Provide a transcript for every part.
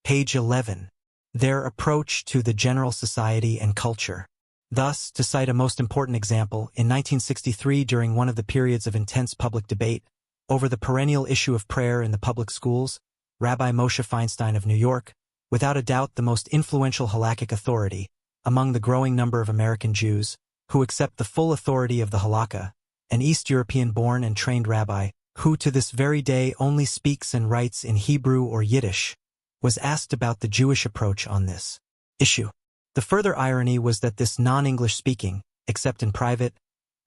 Page 11. Their approach to the general society and culture. Thus, to cite a most important example, in 1963 during one of the periods of intense public debate over the perennial issue of prayer in the public schools, Rabbi Moshe Feinstein of New York, without a doubt the most influential halakhic authority among the growing number of American Jews who accept the full authority of the halakha, an East European-born and trained rabbi who to this very day only speaks and writes in Hebrew or Yiddish, was asked about the Jewish approach on this issue. The further irony was that this non-English speaking, except in private,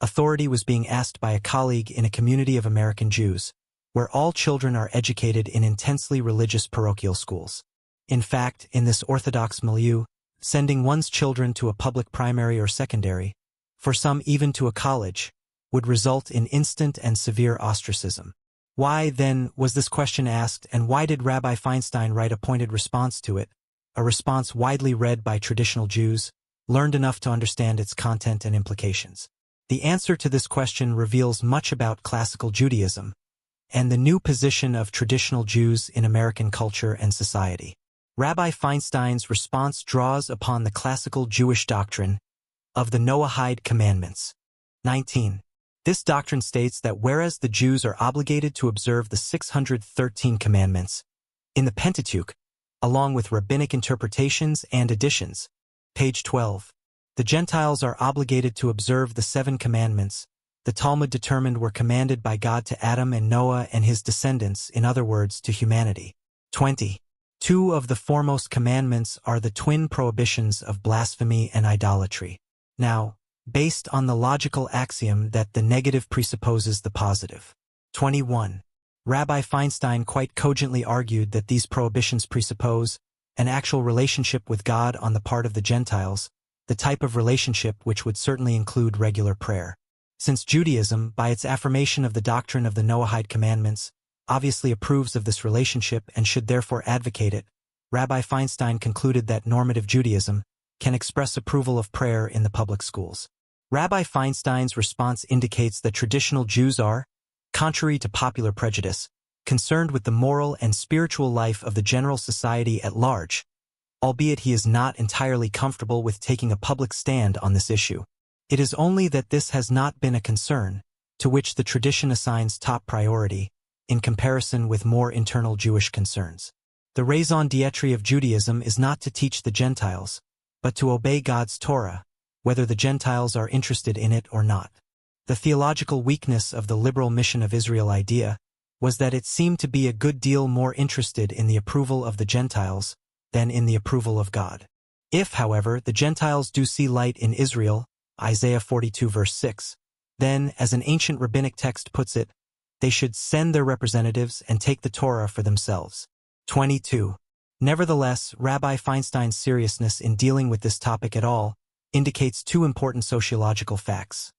authority was being asked by a colleague in a community of American Jews, where all children are educated in intensely religious parochial schools. In fact, in this Orthodox milieu, sending one's children to a public primary or secondary, for some even to a college, would result in instant and severe ostracism. Why, then, was this question asked, and why did Rabbi Feinstein write a pointed response to it, a response widely read by traditional Jews, learned enough to understand its content and implications? The answer to this question reveals much about classical Judaism and the new position of traditional Jews in American culture and society. Rabbi Feinstein's response draws upon the classical Jewish doctrine of the Noahide commandments. 19. This doctrine states that whereas the Jews are obligated to observe the 613 commandments in the Pentateuch, along with rabbinic interpretations and additions, page 12, the Gentiles are obligated to observe the 7 commandments the Talmud determined were commanded by God to Adam and Noah and his descendants, in other words, to humanity. 20. 2 of the foremost commandments are the twin prohibitions of blasphemy and idolatry. Now, based on the logical axiom that the negative presupposes the positive. 21. Rabbi Feinstein quite cogently argued that these prohibitions presuppose an actual relationship with God on the part of the Gentiles, the type of relationship which would certainly include regular prayer. Since Judaism, by its affirmation of the doctrine of the Noahide commandments, obviously approves of this relationship and should therefore advocate it, Rabbi Feinstein concluded that normative Judaism can express approval of prayer in the public schools. Rabbi Feinstein's response indicates that traditional Jews are, contrary to popular prejudice, concerned with the moral and spiritual life of the general society at large, albeit he is not entirely comfortable with taking a public stand on this issue. It is only that this has not been a concern, to which the tradition assigns top priority, in comparison with more internal Jewish concerns. The raison d'etre of Judaism is not to teach the Gentiles, but to obey God's Torah, whether the Gentiles are interested in it or not. The theological weakness of the liberal mission of Israel idea was that it seemed to be a good deal more interested in the approval of the Gentiles than in the approval of God. If, however, the Gentiles do see light in Israel, Isaiah 42 verse 6, then, as an ancient rabbinic text puts it, they should send their representatives and take the Torah for themselves. 22. Nevertheless, Rabbi Feinstein's seriousness in dealing with this topic at all indicates 2 important sociological facts.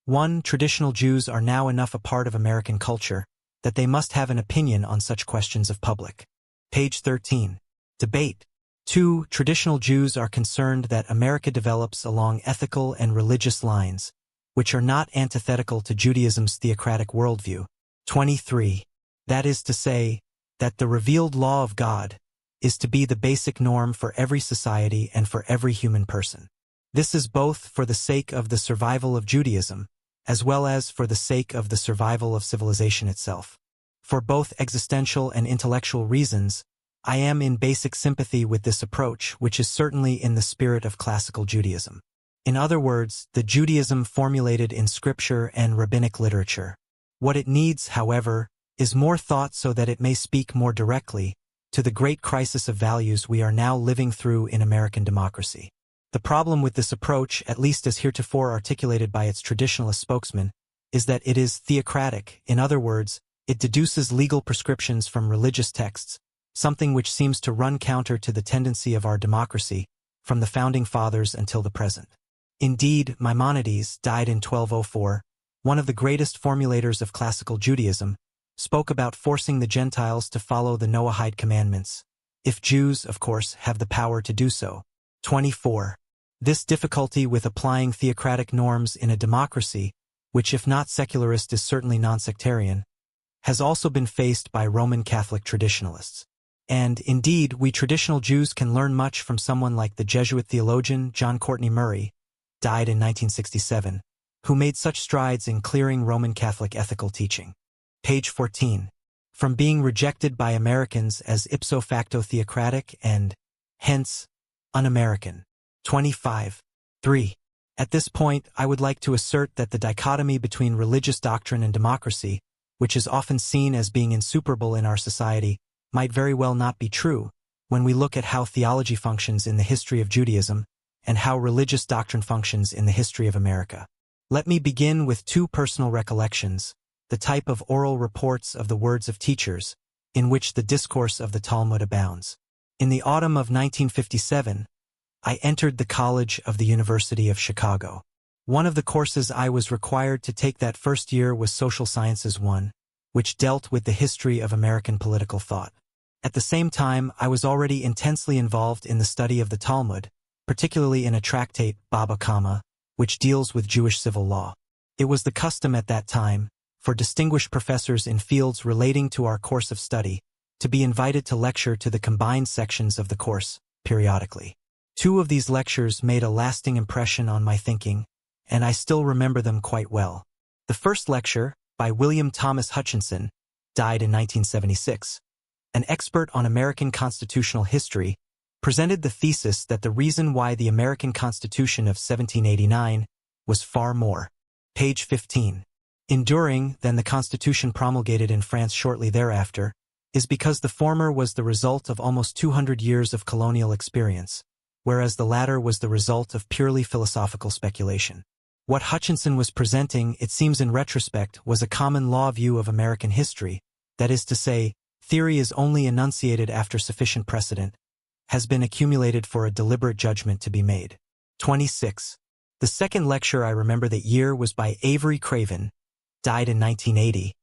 1. Traditional Jews are now enough a part of American culture that they must have an opinion on such questions of public. Page 13. Debate. 2. Traditional Jews are concerned that America develops along ethical and religious lines, which are not antithetical to Judaism's theocratic worldview. 23. That is to say, that the revealed law of God is to be the basic norm for every society and for every human person. This is both for the sake of the survival of Judaism, as well as for the sake of the survival of civilization itself. For both existential and intellectual reasons, I am in basic sympathy with this approach, which is certainly in the spirit of classical Judaism. In other words, the Judaism formulated in scripture and rabbinic literature. What it needs, however, is more thought so that it may speak more directly to the great crisis of values we are now living through in American democracy. The problem with this approach, at least as heretofore articulated by its traditionalist spokesman, is that it is theocratic. In other words, it deduces legal prescriptions from religious texts, something which seems to run counter to the tendency of our democracy from the Founding Fathers until the present. Indeed, Maimonides, died in 1204, one of the greatest formulators of classical Judaism, spoke about forcing the Gentiles to follow the Noahide commandments, if Jews, of course, have the power to do so. 24. This difficulty with applying theocratic norms in a democracy, which if not secularist is certainly non-sectarian, has also been faced by Roman Catholic traditionalists. And indeed, we traditional Jews can learn much from someone like the Jesuit theologian John Courtney Murray, died in 1967, who made such strides in clearing Roman Catholic ethical teaching. Page 14. From being rejected by Americans as ipso facto theocratic and, hence, un-American. 25. 3. At this point, I would like to assert that the dichotomy between religious doctrine and democracy, which is often seen as being insuperable in our society, might very well not be true when we look at how theology functions in the history of Judaism and how religious doctrine functions in the history of America. Let me begin with two personal recollections, the type of oral reports of the words of teachers, in which the discourse of the Talmud abounds. In the autumn of 1957, I entered the College of the University of Chicago. One of the courses I was required to take that first year was Social Sciences 1, which dealt with the history of American political thought. At the same time, I was already intensely involved in the study of the Talmud, particularly in a tractate, Baba Kama, which deals with Jewish civil law. It was the custom at that time for distinguished professors in fields relating to our course of study to be invited to lecture to the combined sections of the course, periodically. Two of these lectures made a lasting impression on my thinking, and I still remember them quite well. The first lecture, by William Thomas Hutchinson, died in 1976, an expert on American constitutional history, presented the thesis that the reason why the American Constitution of 1789 was far more, page 15, enduring than the Constitution promulgated in France shortly thereafter, is because the former was the result of almost 200 years of colonial experience, whereas the latter was the result of purely philosophical speculation. What Hutchinson was presenting, it seems in retrospect, was a common law view of American history, that is to say, theory is only enunciated after sufficient precedent has been accumulated for a deliberate judgment to be made. 26. The second lecture I remember that year was by Avery Craven, died in 1980,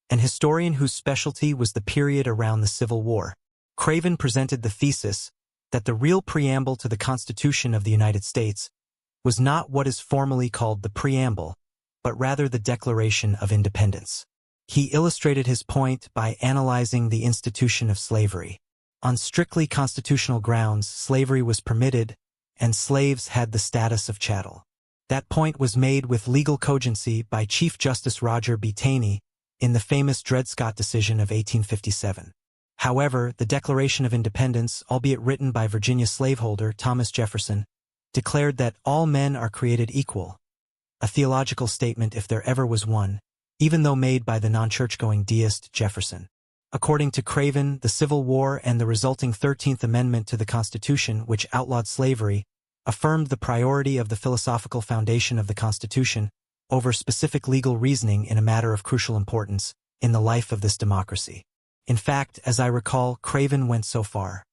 an historian whose specialty was the period around the Civil War. Craven presented the thesis that the real preamble to the Constitution of the United States was not what is formally called the preamble, but rather the Declaration of Independence. He illustrated his point by analyzing the institution of slavery. On strictly constitutional grounds, slavery was permitted, and slaves had the status of chattel. That point was made with legal cogency by Chief Justice Roger B. Taney in the famous Dred Scott decision of 1857. However, the Declaration of Independence, albeit written by Virginia slaveholder Thomas Jefferson, declared that all men are created equal, a theological statement if there ever was one, even though made by the non-church-going deist Jefferson. According to Craven, the Civil War and the resulting 13th Amendment to the Constitution, which outlawed slavery, affirmed the priority of the philosophical foundation of the Constitution over specific legal reasoning in a matter of crucial importance in the life of this democracy. In fact, as I recall, Craven went so far,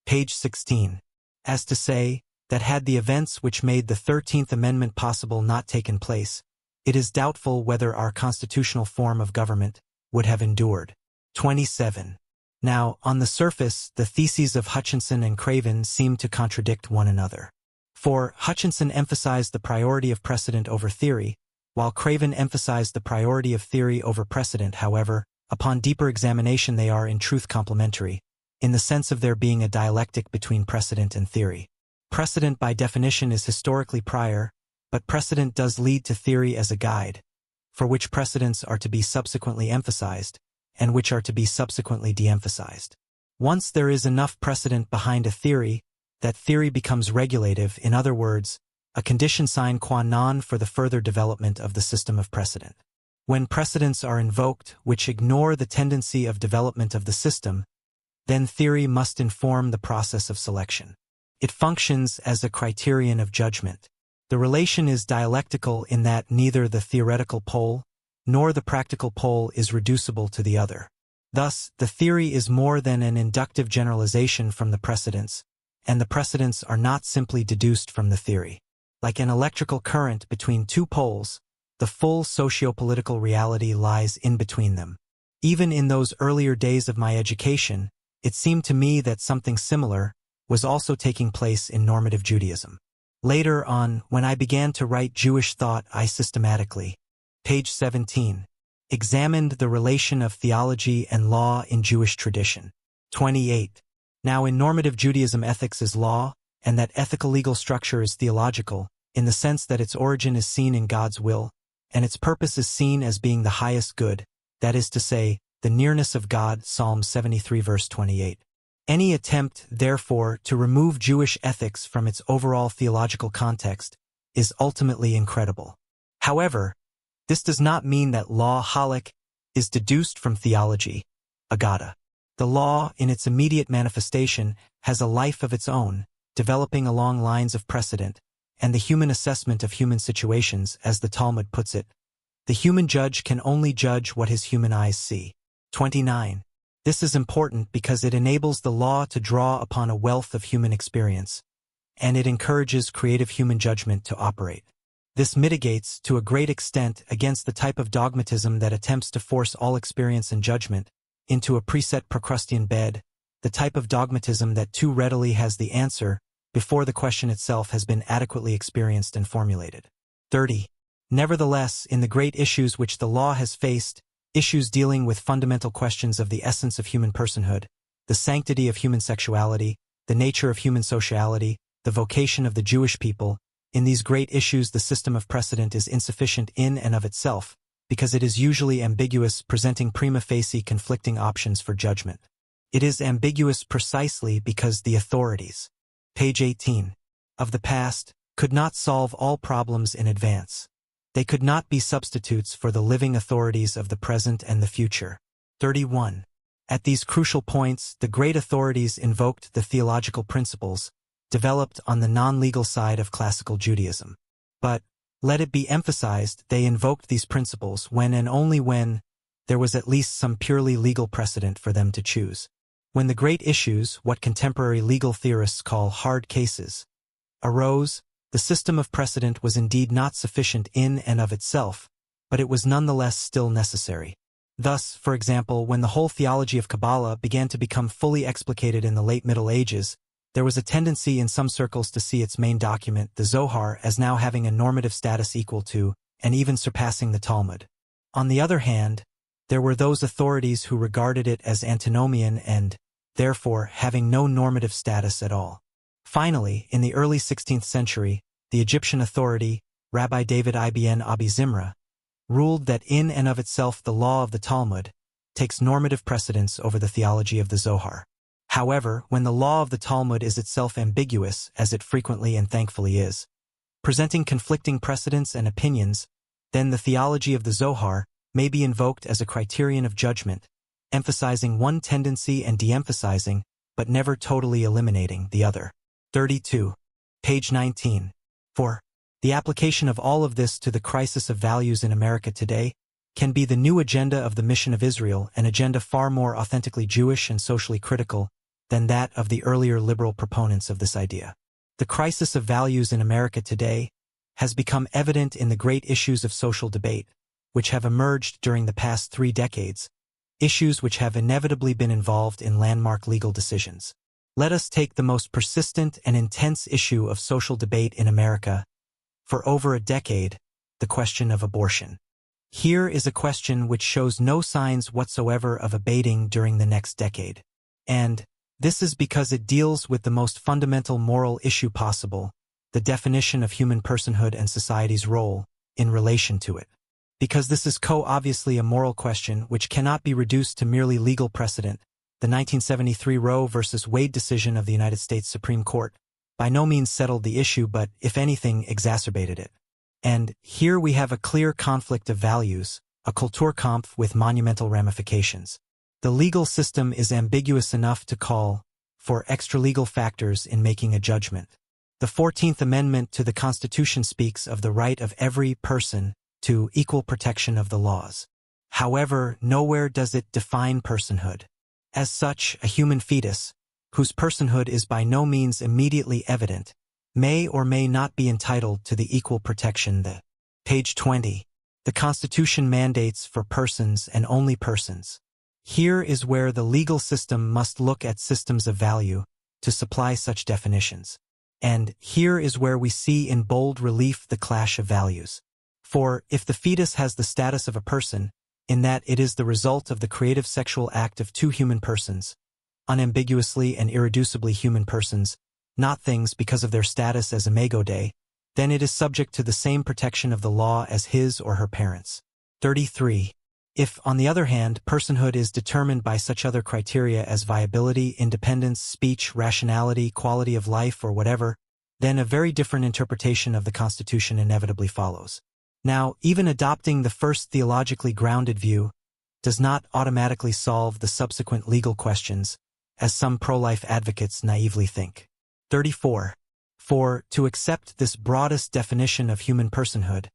page 16, as to say that had the events which made the 13th Amendment possible not taken place, it is doubtful whether our constitutional form of government would have endured. 27. Now, on the surface, the theses of Hutchinson and Craven seem to contradict one another. For Hutchinson emphasized the priority of precedent over theory, while Craven emphasized the priority of theory over precedent. However, upon deeper examination they are in truth complementary, in the sense of there being a dialectic between precedent and theory. Precedent by definition is historically prior, but precedent does lead to theory as a guide, for which precedents are to be subsequently emphasized, and which are to be subsequently de-emphasized. Once there is enough precedent behind a theory, that theory becomes regulative, in other words, a condition sine qua non for the further development of the system of precedent. When precedents are invoked which ignore the tendency of development of the system, then theory must inform the process of selection. It functions as a criterion of judgment. The relation is dialectical in that neither the theoretical pole nor the practical pole is reducible to the other. Thus, the theory is more than an inductive generalization from the precedents, and the precedents are not simply deduced from the theory. Like an electrical current between two poles, the full socio-political reality lies in between them. Even in those earlier days of my education, it seemed to me that something similar was also taking place in normative Judaism. Later on, when I began to write Jewish thought, I systematically, page 17, examined the relation of theology and law in Jewish tradition. 28. Now, in normative Judaism, ethics is law, and that ethical legal structure is theological, in the sense that its origin is seen in God's will, and its purpose is seen as being the highest good, that is to say, the nearness of God, Psalm 73 verse 28. Any attempt, therefore, to remove Jewish ethics from its overall theological context is ultimately incredible. However, this does not mean that law halak is deduced from theology, agada. The law, in its immediate manifestation, has a life of its own, developing along lines of precedent, and the human assessment of human situations, as the Talmud puts it. The human judge can only judge what his human eyes see. 29. This is important because it enables the law to draw upon a wealth of human experience, and it encourages creative human judgment to operate. This mitigates, to a great extent, against the type of dogmatism that attempts to force all experience and judgment into a preset Procrustean bed, the type of dogmatism that too readily has the answer before the question itself has been adequately experienced and formulated. 30. Nevertheless, in the great issues which the law has faced, issues dealing with fundamental questions of the essence of human personhood, the sanctity of human sexuality, the nature of human sociality, the vocation of the Jewish people, in these great issues the system of precedent is insufficient in and of itself, because it is usually ambiguous, presenting prima facie conflicting options for judgment. It is ambiguous precisely because the authorities, page 18, of the past could not solve all problems in advance. They could not be substitutes for the living authorities of the present and the future. 31. At these crucial points, the great authorities invoked the theological principles developed on the non-legal side of classical Judaism. But, let it be emphasized, they invoked these principles when and only when there was at least some purely legal precedent for them to choose. When the great issues, what contemporary legal theorists call hard cases, arose, the system of precedent was indeed not sufficient in and of itself, but it was nonetheless still necessary. Thus, for example, when the whole theology of Kabbalah began to become fully explicated in the late Middle Ages, there was a tendency in some circles to see its main document, the Zohar, as now having a normative status equal to, and even surpassing the Talmud. On the other hand, there were those authorities who regarded it as antinomian and, therefore, having no normative status at all. Finally, in the early 16th century, the Egyptian authority, Rabbi David ibn Abi Zimra, ruled that in and of itself the law of the Talmud takes normative precedence over the theology of the Zohar. However, when the law of the Talmud is itself ambiguous, as it frequently and thankfully is, presenting conflicting precedents and opinions, then the theology of the Zohar may be invoked as a criterion of judgment, emphasizing one tendency and de-emphasizing, but never totally eliminating, the other. 32. Page 19. 4. The application of all of this to the crisis of values in America today can be the new agenda of the Mission of Israel, an agenda far more authentically Jewish and socially critical than that of the earlier liberal proponents of this idea. The crisis of values in America today has become evident in the great issues of social debate, which have emerged during the past 3 decades, issues which have inevitably been involved in landmark legal decisions. Let us take the most persistent and intense issue of social debate in America for over a decade, the question of abortion. Here is a question which shows no signs whatsoever of abating during the next decade. And this is because it deals with the most fundamental moral issue possible, the definition of human personhood and society's role in relation to it. Because this is obviously a moral question which cannot be reduced to merely legal precedent, the 1973 Roe v. Wade decision of the United States Supreme Court by no means settled the issue but, if anything, exacerbated it. And here we have a clear conflict of values, a Kulturkampf with monumental ramifications. The legal system is ambiguous enough to call for extralegal factors in making a judgment. The 14th Amendment to the Constitution speaks of the right of every person to equal protection of the laws. However, nowhere does it define personhood. As such, a human fetus, whose personhood is by no means immediately evident, may or may not be entitled to the equal protection that. Page 20. The Constitution mandates for persons and only persons. Here is where the legal system must look at systems of value to supply such definitions. And here is where we see in bold relief the clash of values. For, if the fetus has the status of a person, in that it is the result of the creative sexual act of 2 human persons, unambiguously and irreducibly human persons, not things because of their status as imago Dei, then it is subject to the same protection of the law as his or her parents. 33. If, on the other hand, personhood is determined by such other criteria as viability, independence, speech, rationality, quality of life, or whatever, then a very different interpretation of the Constitution inevitably follows. Now, even adopting the first theologically grounded view does not automatically solve the subsequent legal questions, as some pro-life advocates naively think. 34. For, to accept this broadest definition of human personhood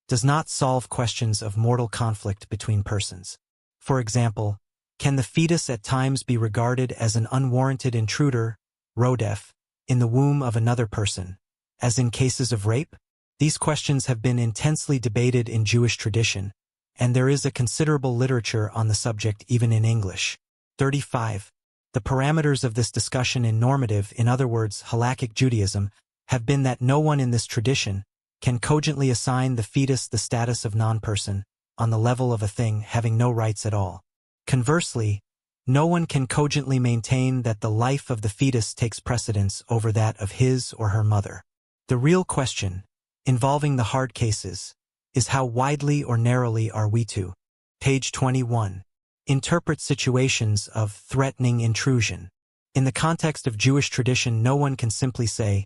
does not solve questions of mortal conflict between persons. For example, can the fetus at times be regarded as an unwarranted intruder, rodef, in the womb of another person, as in cases of rape? These questions have been intensely debated in Jewish tradition, and there is a considerable literature on the subject even in English. 35. The parameters of this discussion in normative, in other words, halakhic Judaism, have been that no one in this tradition can cogently assign the fetus the status of non-person, on the level of a thing having no rights at all. Conversely, no one can cogently maintain that the life of the fetus takes precedence over that of his or her mother. The real question, involving the hard cases, is how widely or narrowly are we to, page 21, interpret situations of threatening intrusion. In the context of Jewish tradition, no one can simply say,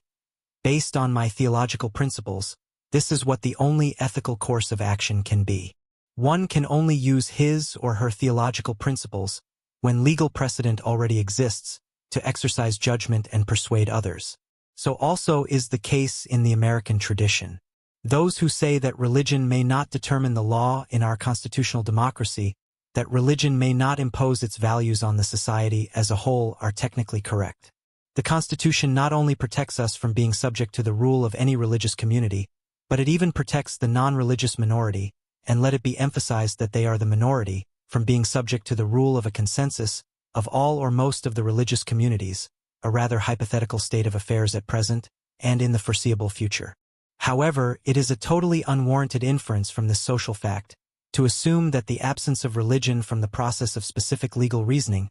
based on my theological principles, this is what the only ethical course of action can be. One can only use his or her theological principles, when legal precedent already exists, to exercise judgment and persuade others. So also is the case in the American tradition. Those who say that religion may not determine the law in our constitutional democracy, that religion may not impose its values on the society as a whole, are technically correct. The Constitution not only protects us from being subject to the rule of any religious community, but it even protects the non-religious minority, and let it be emphasized that they are the minority, from being subject to the rule of a consensus of all or most of the religious communities, a rather hypothetical state of affairs at present and in the foreseeable future. However, it is a totally unwarranted inference from this social fact to assume that the absence of religion from the process of specific legal reasoning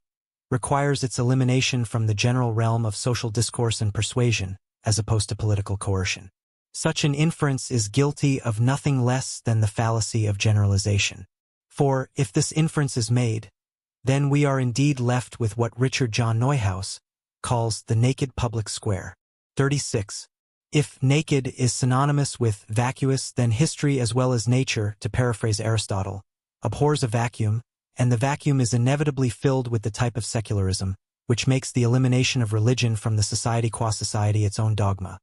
requires its elimination from the general realm of social discourse and persuasion, as opposed to political coercion. Such an inference is guilty of nothing less than the fallacy of generalization. For, if this inference is made, then we are indeed left with what Richard John Neuhaus calls the naked public square. 36. If naked is synonymous with vacuous, then history as well as nature, to paraphrase Aristotle, abhors a vacuum, and the vacuum is inevitably filled with the type of secularism, which makes the elimination of religion from the society qua society its own dogma.